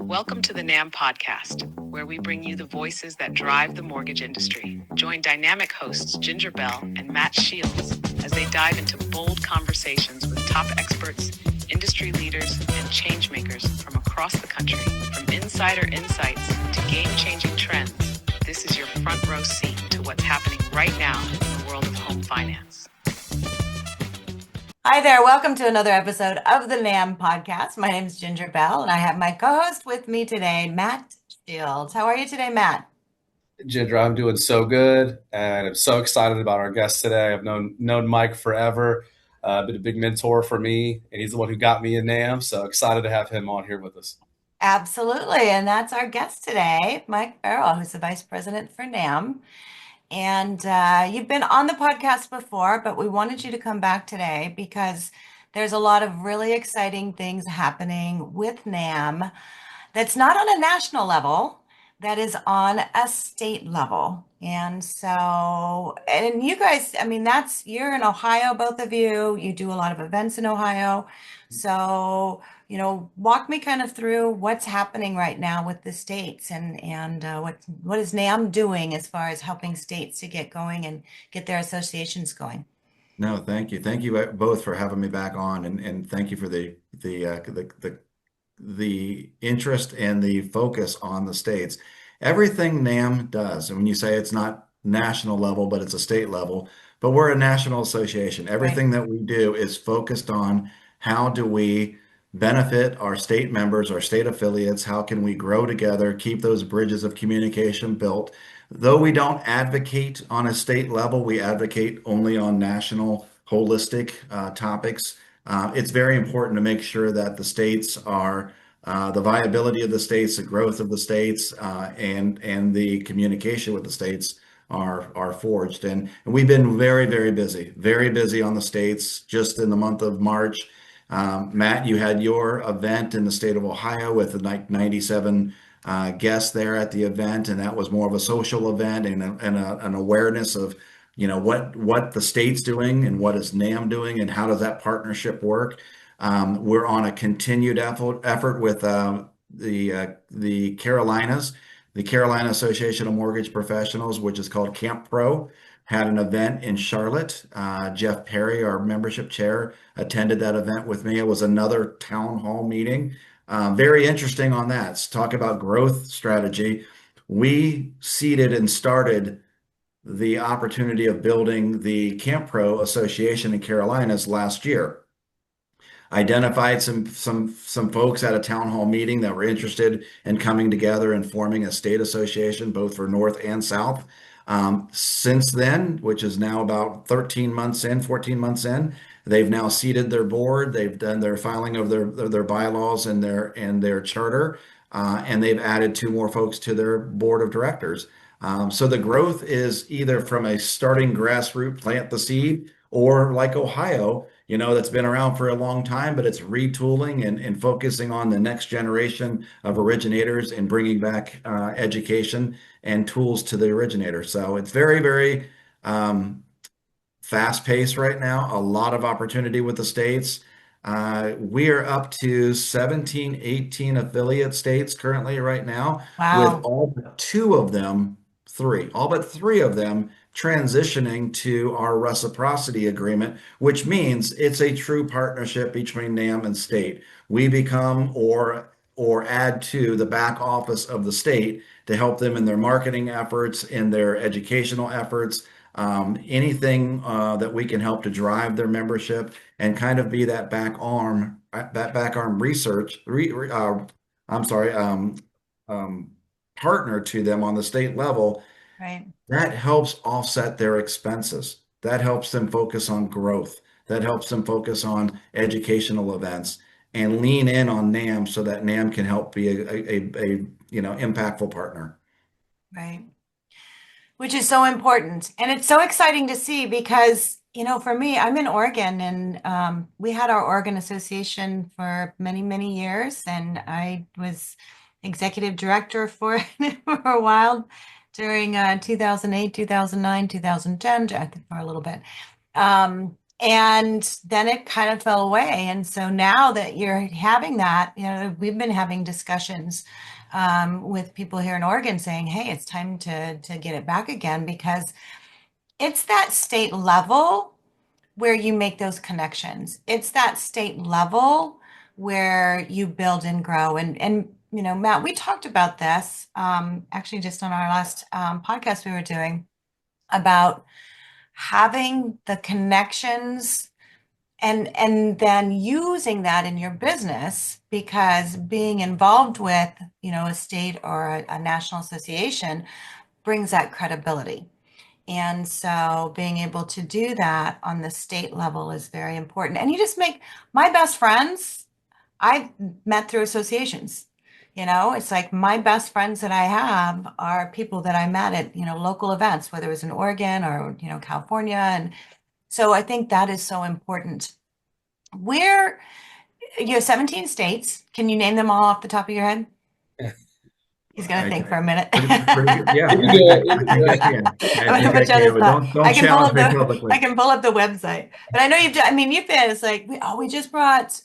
Welcome to the NAMB Podcast, where we bring you the voices that drive the mortgage industry. Join dynamic hosts Ginger Bell and Matt Shields as they dive into bold conversations with top experts, industry leaders, and change makers from across the country. From insider insights to game-changing trends, this is your front row seat to what's happening right now in the world of home finance. Hi there. Welcome to another episode of the NAMB Podcast. My name is Ginger Bell, and I have my co-host with me today, Matt Shields. How are you today, Matt? Ginger, I'm doing so good, and I'm so excited about our guest today. I've known Mike forever, been a big mentor for me, and he's the one who got me in NAMB, so excited to have him on here with us. Absolutely, and that's our guest today, Mike Farrell, who's the Vice President for NAMB. And you've been on the podcast before, but we wanted you to come back today because there's a lot of really exciting things happening with NAMB that's not on a national level, that is on a state level. And so, and you guys, I mean, you're in Ohio, both of you. You do a lot of events in Ohio. So, walk me kind of through what's happening right now with the states and what is NAMB doing as far as helping states to get going and get their associations going. No, thank you. Thank you both for having me back on, and thank you for the interest and the focus on the states. Everything NAMB does, and when you say it's not national level, but it's a state level, but we're a national association. Everything that we do is focused on how do we benefit our state members, our state affiliates, how can we grow together, keep those bridges of communication built. Though we don't advocate on a state level, we advocate only on national holistic topics. It's very important to make sure that the states are the viability of the states, the growth of the states, and the communication with the states are forged. And we've been very, very busy on the states. Just in the month of March, Matt, you had your event in the state of Ohio with 97 guests there at the event, and that was more of a social event and an awareness of what the state's doing and what is NAMB doing and how does that partnership work. We're on a continued effort with the Carolinas. The Carolina Association of Mortgage Professionals, which is called Camp Pro, had an event in Charlotte. Jeff Perry, our membership chair, attended that event with me. It was another town hall meeting. Very interesting on that. Let's talk about growth strategy. We seeded and started the opportunity of building the Camp Pro Association in Carolinas last year. Identified some folks at a town hall meeting that were interested in coming together and forming a state association, both for North and South. Since then, which is now about 14 months in, they've now seated their board. They've done their filing of their bylaws and their charter, and they've added 2 more folks to their board of directors. So the growth is either from a starting grassroots, plant the seed, or like Ohio, that's been around for a long time, but it's retooling and focusing on the next generation of originators and bringing back education and tools to the originator. So it's very, very fast paced right now, a lot of opportunity with the states. We are up to 17, 18 affiliate states currently right now. Wow. With all but 3 of them transitioning to our reciprocity agreement, which means it's a true partnership between NAMB and state. We become or add to the back office of the state to help them in their marketing efforts, in their educational efforts, anything that we can help to drive their membership and kind of be that back arm partner to them on the state level. Right. That helps offset their expenses. That helps them focus on growth. That helps them focus on educational events and lean in on NAMB so that NAMB can help be a impactful partner. Right. Which is so important. And it's so exciting to see because, for me, I'm in Oregon and we had our Oregon Association for many, many years. And I was executive director for a while during 2008, 2009, 2010, I think for a little bit. And then it kind of fell away. And so now that you're having that, we've been having discussions with people here in Oregon saying, hey, it's time to get it back again, because it's that state level where you make those connections. It's that state level where you build and grow. And Matt, we talked about this actually just on our last podcast we were doing about having the connections and then using that in your business, because being involved with, a state or a national association brings that credibility. And so being able to do that on the state level is very important. And you just make my best friends, I've met through associations. It's like my best friends that I have are people that I met at, local events, whether it was in Oregon or, California. And so I think that is so important. Where you have 17 states. Can you name them all off the top of your head? He's going to think for a minute. Pretty good. Yeah, You can do it. You can do it. I can challenge me publicly. I can pull up the website. But I know you've done, you've been, it's like, we just brought,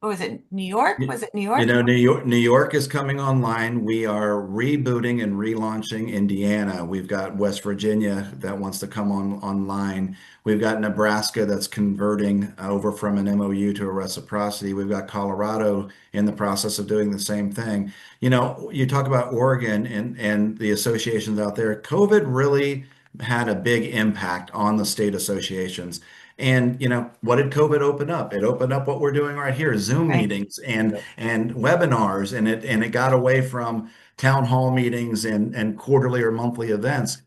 what was it, New York? Was it New York? New York is coming online. We are rebooting and relaunching Indiana. We've got West Virginia that wants to come online. We've got Nebraska that's converting over from an MOU to a reciprocity. We've got Colorado in the process of doing the same thing. You talk about Oregon and the associations out there. COVID really had a big impact on the state associations. And what did COVID open up? It opened up what we're doing right here, Zoom meetings and webinars, and it got away from town hall meetings and quarterly or monthly events.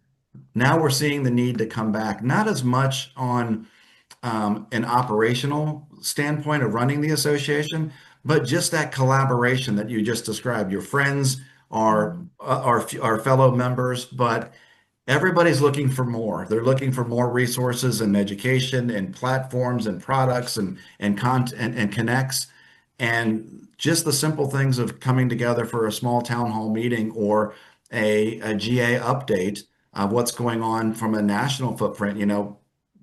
Now we're seeing the need to come back, not as much on an operational standpoint of running the association, but just that collaboration that you just described. Your friends are fellow members, but everybody's looking for more. They're looking for more resources and education and platforms and products and content and connects. And just the simple things of coming together for a small town hall meeting or a GA update of what's going on from a national footprint.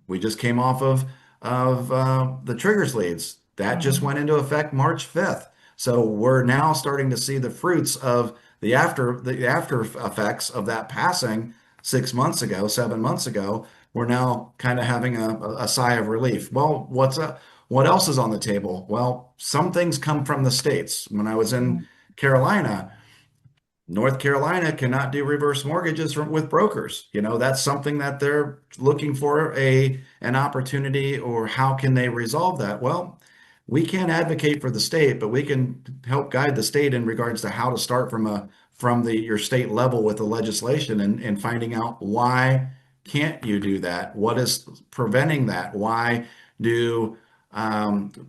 We just came off of the triggers leads. That just went into effect March 5th. So we're now starting to see the fruits of the after effects of that passing 6 months ago, 7 months ago. We're now kind of having a sigh of relief. Well, what else is on the table? Well, some things come from the states. When I was in Carolina, North Carolina cannot do reverse mortgages with brokers. That's something that they're looking for an opportunity, or how can they resolve that? Well, we can't advocate for the state, but we can help guide the state in regards to how to start from your state level with the legislation and finding out why can't you do that? What is preventing that? Why do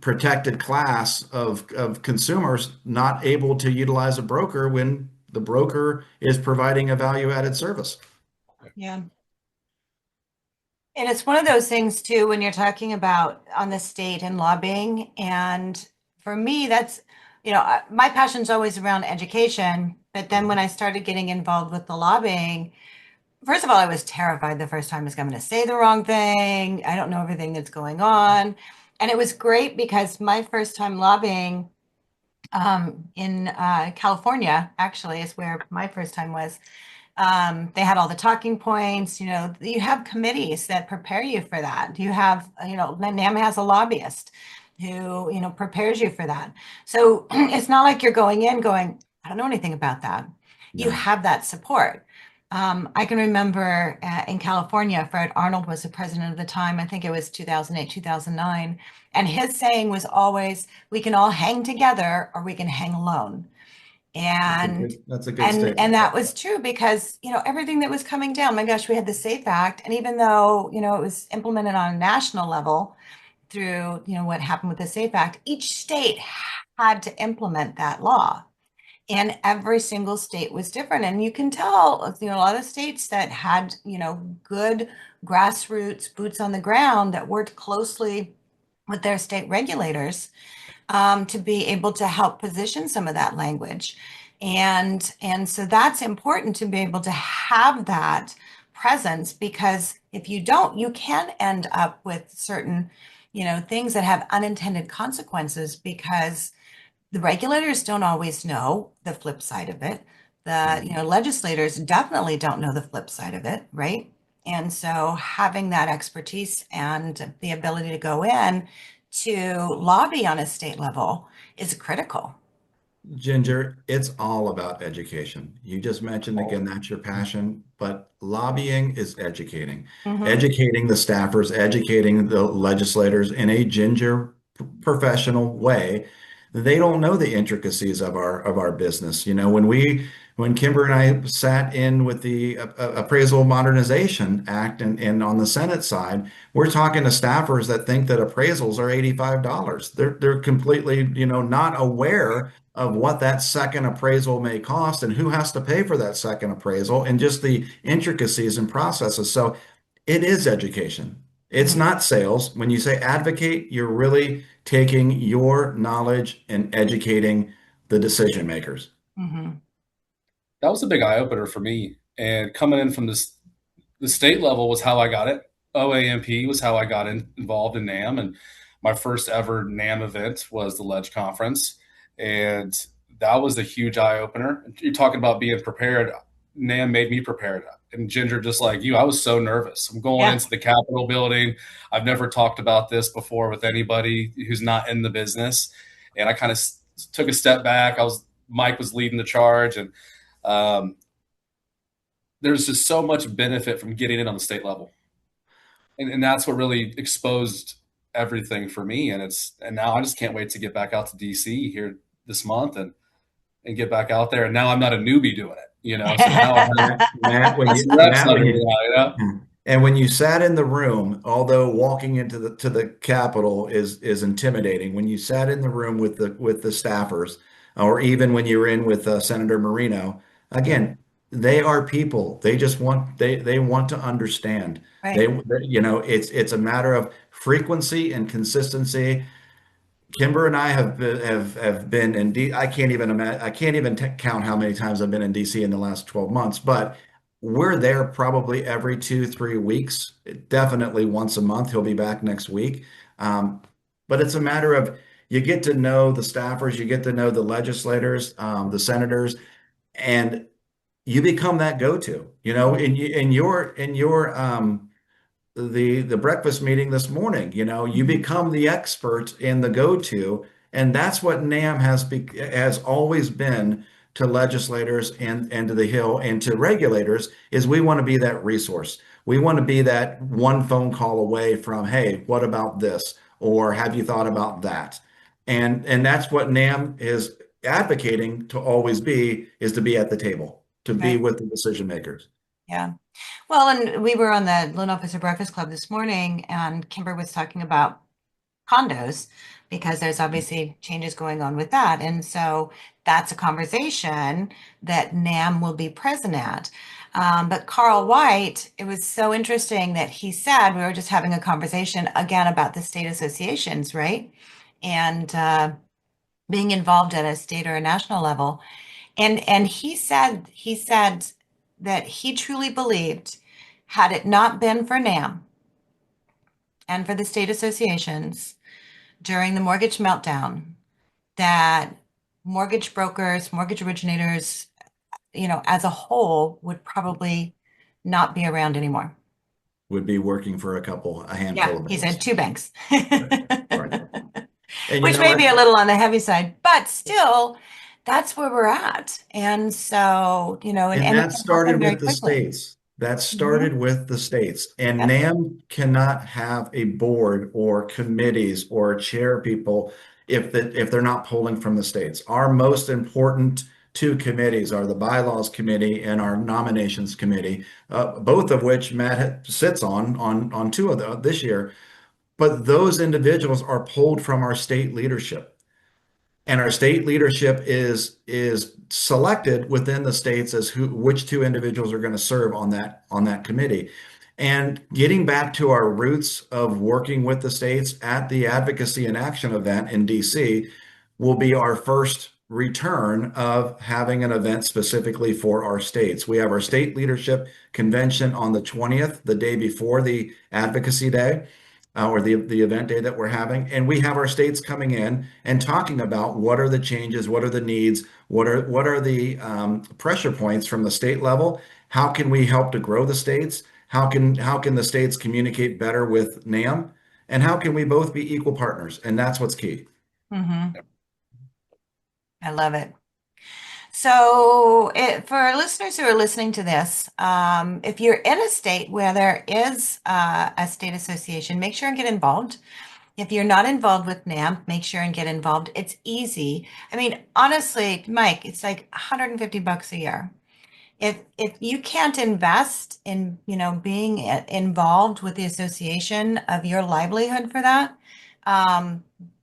protected class of consumers not able to utilize a broker when the broker is providing a value-added service? Yeah. And it's one of those things too, when you're talking about on the state and lobbying. And for me, that's, my passion's always around education. But then when I started getting involved with the lobbying, first of all, I was terrified the first time I was going to say the wrong thing. I don't know everything that's going on. And it was great because my first time lobbying in California, actually, is where my first time was. They had all the talking points. You have committees that prepare you for that. You have, NAMB has a lobbyist who, prepares you for that. So it's not like you're going in going, I don't know anything about that. No. You have that support. I can remember in California, Fred Arnold was the president at the time. I think it was 2008, 2009. And his saying was always, we can all hang together or we can hang alone. And that's a good statement. And that was true because, everything that was coming down, my gosh, we had the SAFE Act. And even though, it was implemented on a national level through, what happened with the SAFE Act, each state had to implement that law. And every single state was different. And you can tell, a lot of states that had, good grassroots boots on the ground that worked closely with their state regulators to be able to help position some of that language. And so that's important to be able to have that presence, because if you don't, you can end up with certain, things that have unintended consequences because the regulators don't always know the flip side of it. The, legislators definitely don't know the flip side of it, right? And so having that expertise and the ability to go in to lobby on a state level is critical. Ginger, it's all about education. You just mentioned again that's your passion, but lobbying is educating. Educating the staffers, educating the legislators in a ginger professional way. They don't know the intricacies of our business. When Kimber and I sat in with the Appraisal Modernization Act and on the Senate side, we're talking to staffers that think that appraisals are $85. They're completely, not aware of what that second appraisal may cost and who has to pay for that second appraisal and just the intricacies and processes. So it is education. It's not sales. When you say advocate, you're really taking your knowledge and educating the decision makers. That was a big eye opener for me. And coming in from the state level was how I got it. OAMP was how I got involved in NAM. And my first ever NAM event was the Ledge Conference. And that was a huge eye opener. You're talking about being prepared. NAM made me prepared. And Ginger, just like you, I was so nervous. I'm going into the Capitol building. I've never talked about this before with anybody who's not in the business. And I kind of took a step back. Mike was leading the charge. And there's just so much benefit from getting in on the state level. And that's what really exposed everything for me. And now I just can't wait to get back out to DC here this month and get back out there. And now I'm not a newbie doing it, So now Matt, and when you sat in the room, although walking into the Capitol is intimidating, when you sat in the room with the staffers, or even when you were in with Senator Marino, again, they are people. They just want they want to understand. Right. It's a matter of frequency and consistency. Kimber and I have been in D. I can't even imagine. I can't even count how many times I've been in DC in the last 12 months. But we're there probably every 2-3 weeks. Definitely once a month. He'll be back next week. But it's a matter of you get to know the staffers, you get to know the legislators, the senators, and you become that go-to. In your the breakfast meeting this morning, you become the expert in the go-to, and that's what NAM has always been to legislators and to the Hill and to regulators, is we want to be that resource. We want to be that one phone call away from, hey, what about this? Or have you thought about that? And that's what NAM is advocating to always be, is to be at the table, to be with the decision makers. Yeah. Well, and we were on the Loan Officer Breakfast Club this morning, and Kimber was talking about condos because there's obviously changes going on with that. And so that's a conversation that NAM will be present at. But Carl White, it was so interesting that he said, we were just having a conversation again about the state associations, right? And being involved at a state or a national level. And he said that he truly believed, had it not been for NAM and for the state associations during the mortgage meltdown, that mortgage brokers, mortgage originators, as a whole would probably not be around anymore. Would be working for a handful of banks. He said 2 banks. Right. Which may be a little on the heavy side, but still, that's where we're at. And so, and that started with the states. That started with the states. And NAM cannot have a board or committees or chair people if they're not pulling from the states. Our most important 2 committees are the Bylaws Committee and our Nominations Committee, both of which Matt sits on 2 of them this year. But those individuals are pulled from our state leadership. And our state leadership is selected within the states as which 2 individuals are going to serve on that committee. And getting back to our roots of working with the states at the Advocacy and Action event in DC will be our first return of having an event specifically for our states. We have our state leadership convention on the 20th, the day before the advocacy day, or the event day that we're having. And we have our states coming in and talking about what are the changes, what are the needs, what are the pressure points from the state level? How can we help to grow the states? How can the states communicate better with NAMB? And how can we both be equal partners? And that's what's key. Mm-hmm. I love it. So for our listeners who are listening to this, if you're in a state where there is a state association, make sure and get involved. If you're not involved with NAMB, make sure and get involved. It's easy. I mean, honestly, Mike, it's like $150 a year. If you can't invest in, being involved with the association of your livelihood for that,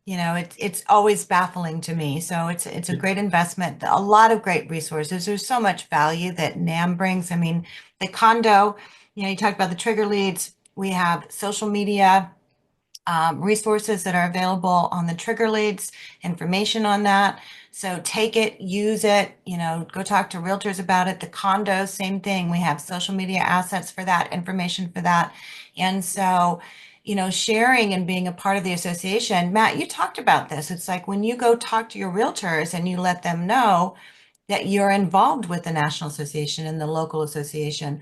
it's always baffling to me. So it's a great investment, a lot of great resources. There's so much value that NAMB brings. I mean, the condo, you talked about the trigger leads. We have social media resources that are available on the trigger leads, information on that. So take it, use it, go talk to realtors about it. The condo, same thing. We have social media assets for that, information for that. And so, sharing and being a part of the association. Matt, you talked about this. It's like when you go talk to your realtors and you let them know that you're involved with the National Association and the local association,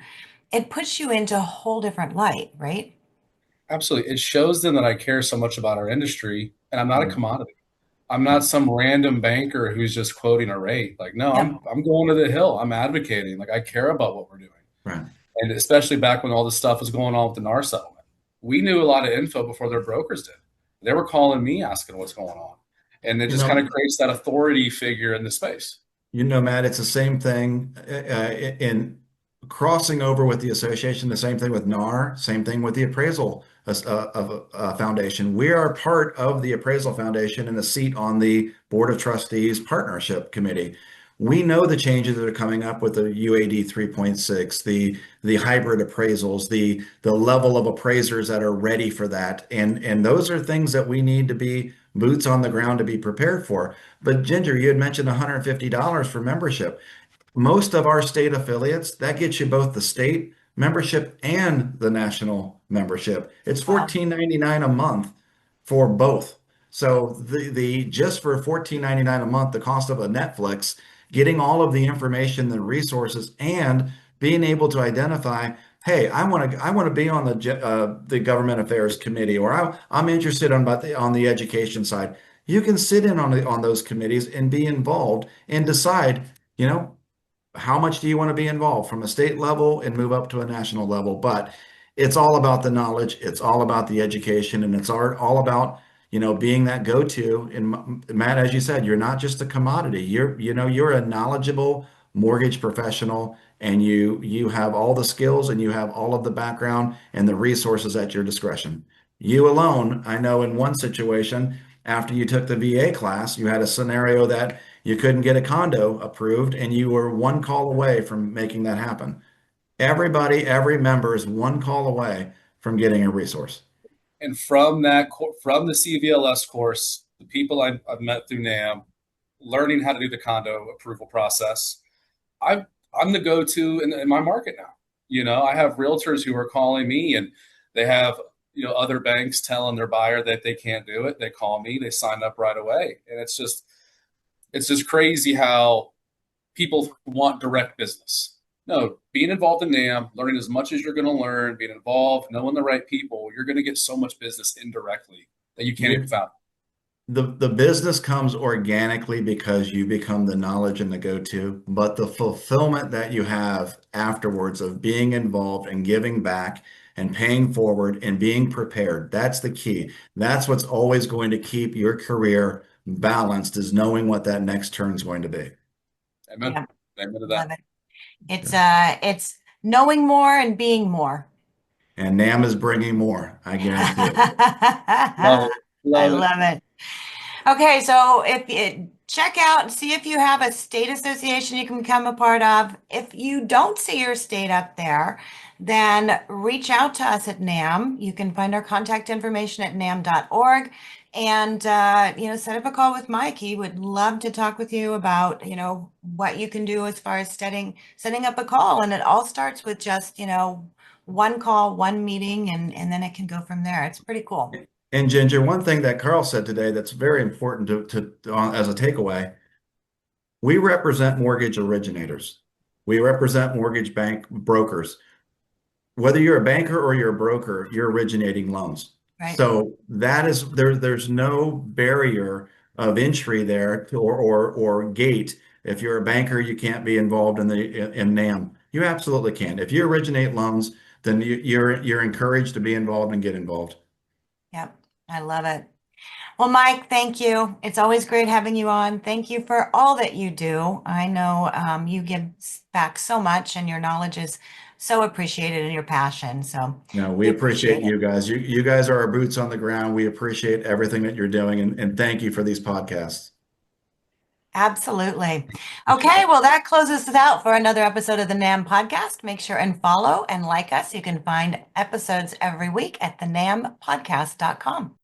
it puts you into a whole different light, right? Absolutely. It shows them that I care so much about our industry, and I'm not a commodity. I'm not some random banker who's just quoting a rate. Like, no, Yep. I'm going to the hill. I'm advocating. Like, I care about what we're doing. Right. And especially back when all this stuff was going on with the NAR settlement, we knew a lot of info before their brokers did. They were calling me asking what's going on. And it just kind of creates that authority figure in the space. Matt, it's the same thing in crossing over with the association, the same thing with NAR, same thing with the appraisal foundation. We are part of the appraisal foundation and a seat on the Board of Trustees Partnership Committee. We know the changes that are coming up with the UAD 3.6, the hybrid appraisals, the level of appraisers that are ready for that. And those are things that we need to be boots on the ground to be prepared for. But Ginger, you had mentioned $150 for membership. Most of our state affiliates, that gets you both the state membership and the national membership. It's $14.99 a month for both. So the just for $14.99 a month, the cost of a Netflix, getting all of the information, the resources, and being able to identify, hey, I want to be on the government affairs committee, or I'm interested on the education side. You can sit in on those committees and be involved and decide, how much do you want to be involved from a state level and move up to a national level? But it's all about the knowledge. It's all about the education, and it's all about, being that go-to. And Matt, as you said, you're not just a commodity. You're a knowledgeable mortgage professional, and you have all the skills and you have all of the background and the resources at your discretion. You alone, I know in one situation, after you took the VA class, you had a scenario that you couldn't get a condo approved, and you were one call away from making that happen. Every member is one call away from getting a resource. And from the CVLS course, the people I've met through NAMB, learning how to do the condo approval process, I'm the go-to in my market now. I have realtors who are calling me, and they have other banks telling their buyer that they can't do it. They call me, they sign up right away, and it's just crazy how people want direct business. No, being involved in NAMB, learning as much as you're going to learn, being involved, knowing the right people, you're going to get so much business indirectly that you can't even fathom. The business comes organically because you become the knowledge and the go-to, but the fulfillment that you have afterwards of being involved and giving back and paying forward and being prepared, that's the key. That's what's always going to keep your career balanced, is knowing what that next turn is going to be. Amen. Yeah. Amen to Love that. it. It's knowing more and being more. And NAMB is bringing more, I guarantee it. Love it. I love it. Okay, so check out and see if you have a state association you can become a part of. If you don't see your state up there, then reach out to us at NAMB. You can find our contact information at namb.org. and set up a call with Mike. He would love to talk with you about what you can do as far as setting up a call. And it all starts with just one call, one meeting, and then it can go from there. It's pretty cool. And Ginger, one thing that Carl said today that's very important to as a takeaway, we represent mortgage originators. We represent mortgage bank brokers. Whether you're a banker or you're a broker, you're originating loans. Right. So that is there's no barrier of entry there or gate. If you're a banker, you can't be involved in NAMB. You absolutely can. If you originate loans, then you're encouraged to be involved and get involved. Yep, I love it. Well, Mike, thank you. It's always great having you on. Thank you for all that you do. I know you give back so much, and your knowledge is so appreciated, and your passion. So we appreciate you guys. You guys are our boots on the ground. We appreciate everything that you're doing, and thank you for these podcasts. Absolutely. Okay, well, that closes us out for another episode of the NAMB Podcast. Make sure and follow and like us. You can find episodes every week at thenambpodcast.com.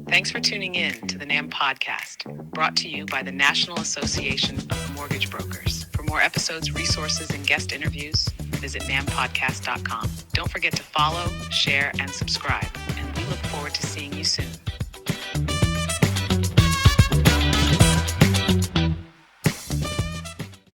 Thanks for tuning in to the NAMB Podcast, brought to you by the National Association of Mortgage Brokers. For more episodes, resources, and guest interviews, visit nambpodcast.com. Don't forget to follow, share, and subscribe, and we look forward to seeing you soon.